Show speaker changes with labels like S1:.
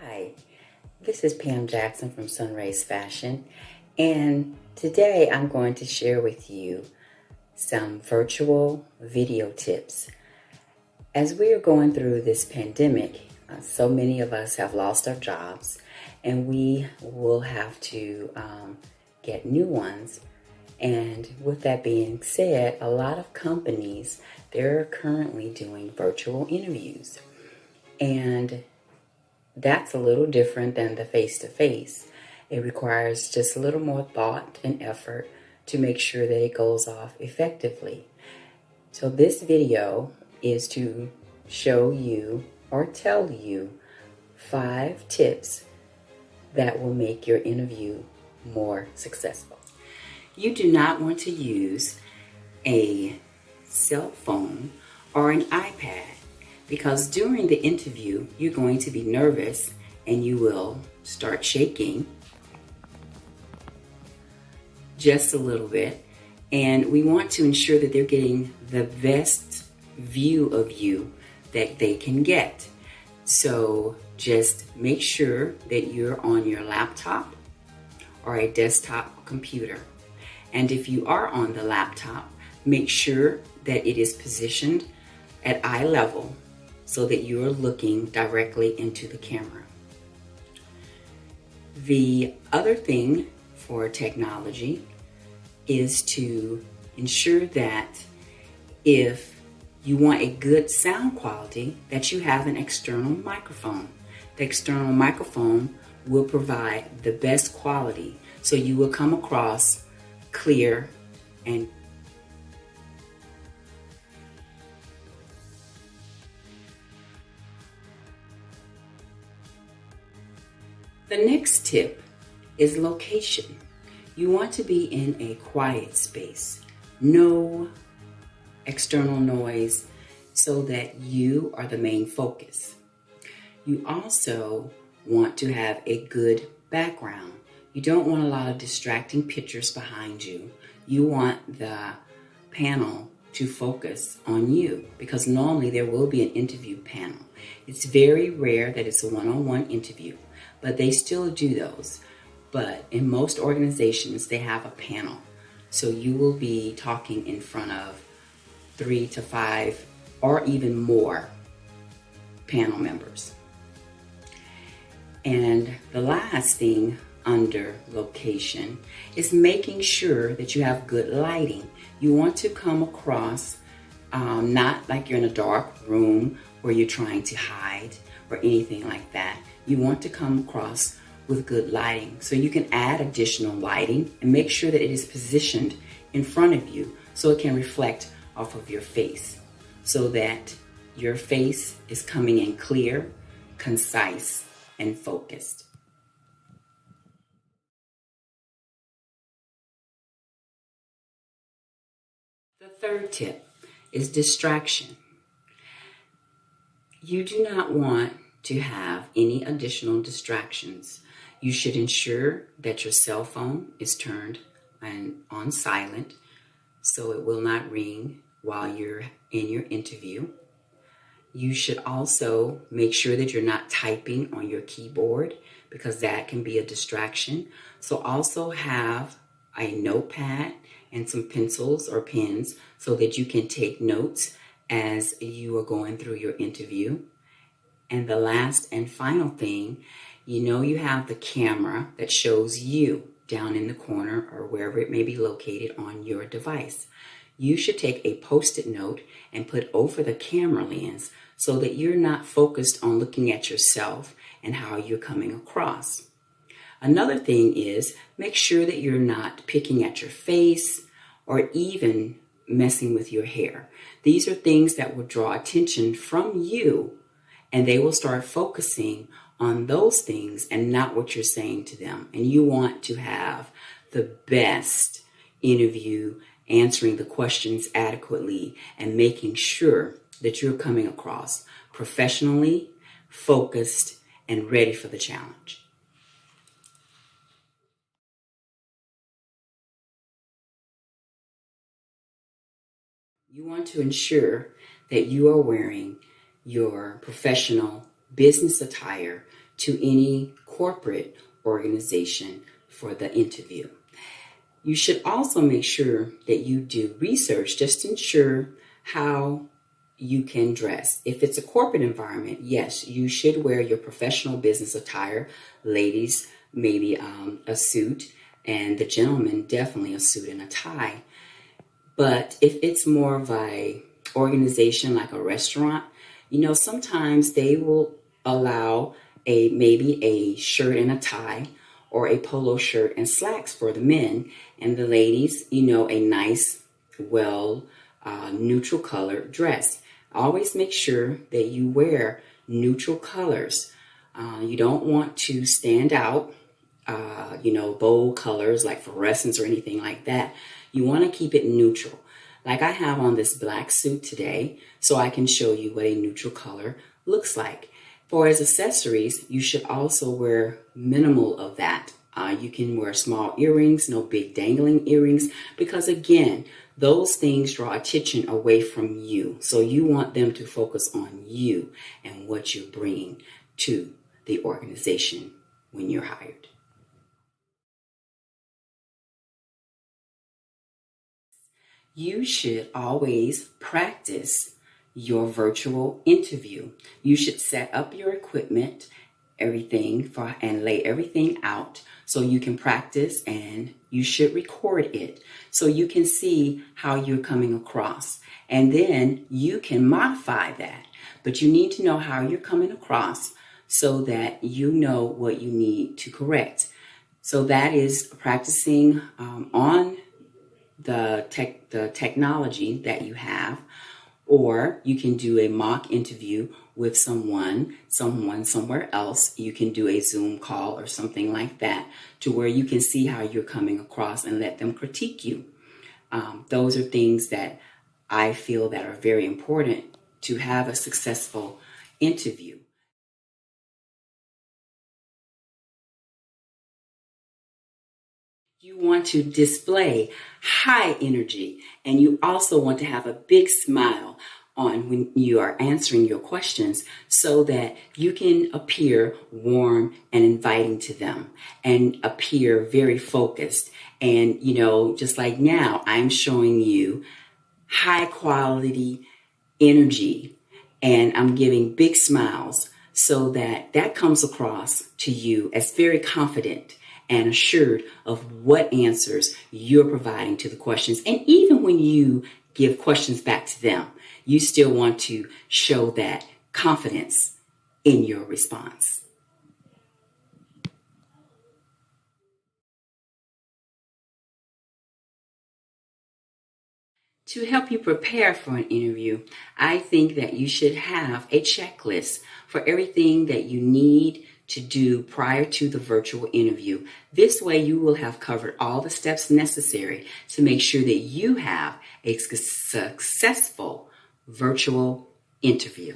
S1: Hi, this is Pam Jackson from Sunrays Fashion, and today I'm going to share with you some virtual video tips. As we are going through this pandemic, so many of us have lost our jobs, and we will have to get new ones. And with that being said, a lot of companies, they're currently doing virtual interviews. And that's a little different than the face-to-face. It requires just a little more thought and effort to make sure that it goes off effectively. So this video is to show you or tell you 5 tips that will make your interview more successful. You do not want to use a cell phone or an iPad, because during the interview, you're going to be nervous and you will start shaking just a little bit. And we want to ensure that they're getting the best view of you that they can get. So just make sure that you're on your laptop or a desktop computer. And if you are on the laptop, make sure that it is positioned at eye level, so that you are looking directly into the camera. The other thing for technology is to ensure that if you want a good sound quality, that you have an external microphone. The external microphone will provide the best quality, so you will come across clear and The next tip is location. You want to be in a quiet space, no external noise, so that you are the main focus. You also want to have a good background. You don't want a lot of distracting pictures behind you. You want the panel to focus on you, because normally there will be an interview panel. It's very rare that it's a one-on-one interview, but they still do those. But in most organizations, they have a panel. So you will be talking in front of 3 to 5 or even more panel members. And the last thing under location is making sure that you have good lighting. You want to come across not like you're in a dark room where you're trying to hide or anything like that. You want to come across with good lighting. So you can add additional lighting and make sure that it is positioned in front of you so it can reflect off of your face, so that your face is coming in clear, concise, and focused. The third tip is distraction. You do not want to have any additional distractions. You should ensure that your cell phone is turned on silent, so it will not ring while you're in your interview. You should also make sure that you're not typing on your keyboard, because that can be a distraction. So also have a notepad and some pencils or pens so that you can take notes as you are going through your interview. And the last and final thing, you have the camera that shows you down in the corner or wherever it may be located on your device. You should take a Post-it note and put over the camera lens so that you're not focused on looking at yourself and how you're coming across. Another thing is, make sure that you're not picking at your face or even messing with your hair. These are things that will draw attention from you, and they will start focusing on those things and not what you're saying to them. And you want to have the best interview, answering the questions adequately and making sure that you're coming across professionally, focused, and ready for the challenge. You want to ensure that you are wearing your professional business attire to any corporate organization for the interview. You should also make sure that you do research just to ensure how you can dress. If it's a corporate environment, yes, you should wear your professional business attire. Ladies, maybe a suit, and the gentleman, definitely a suit and a tie. But if it's more of a organization like a restaurant, sometimes they will allow maybe a shirt and a tie, or a polo shirt and slacks for the men, and the ladies, a nice, neutral color dress. Always make sure that you wear neutral colors. You don't want to stand out, bold colors like fluorescence or anything like that. You want to keep it neutral. Like I have on this black suit today, so I can show you what a neutral color looks like. For as accessories, you should also wear minimal of that. You can wear small earrings, no big dangling earrings, because again, those things draw attention away from you. So you want them to focus on you and what you're bringing to the organization when you're hired. You should always practice your virtual interview. You should set up your equipment, and lay everything out so you can practice, and you should record it so you can see how you're coming across. And then you can modify that, but you need to know how you're coming across so that you know what you need to correct. So that is practicing on the technology that you have, or you can do a mock interview with someone somewhere else. You can do a Zoom call or something like that to where you can see how you're coming across and let them critique you. Those are things that I feel that are very important to have a successful interview. You want to display high energy, and you also want to have a big smile on when you are answering your questions so that you can appear warm and inviting to them and appear very focused. And, just like now, I'm showing you high quality energy and I'm giving big smiles so that comes across to you as very confident and assured of what answers you're providing to the questions. And even when you give questions back to them, you still want to show that confidence in your response. To help you prepare for an interview, I think that you should have a checklist for everything that you need to do prior to the virtual interview. This way you will have covered all the steps necessary to make sure that you have a successful virtual interview.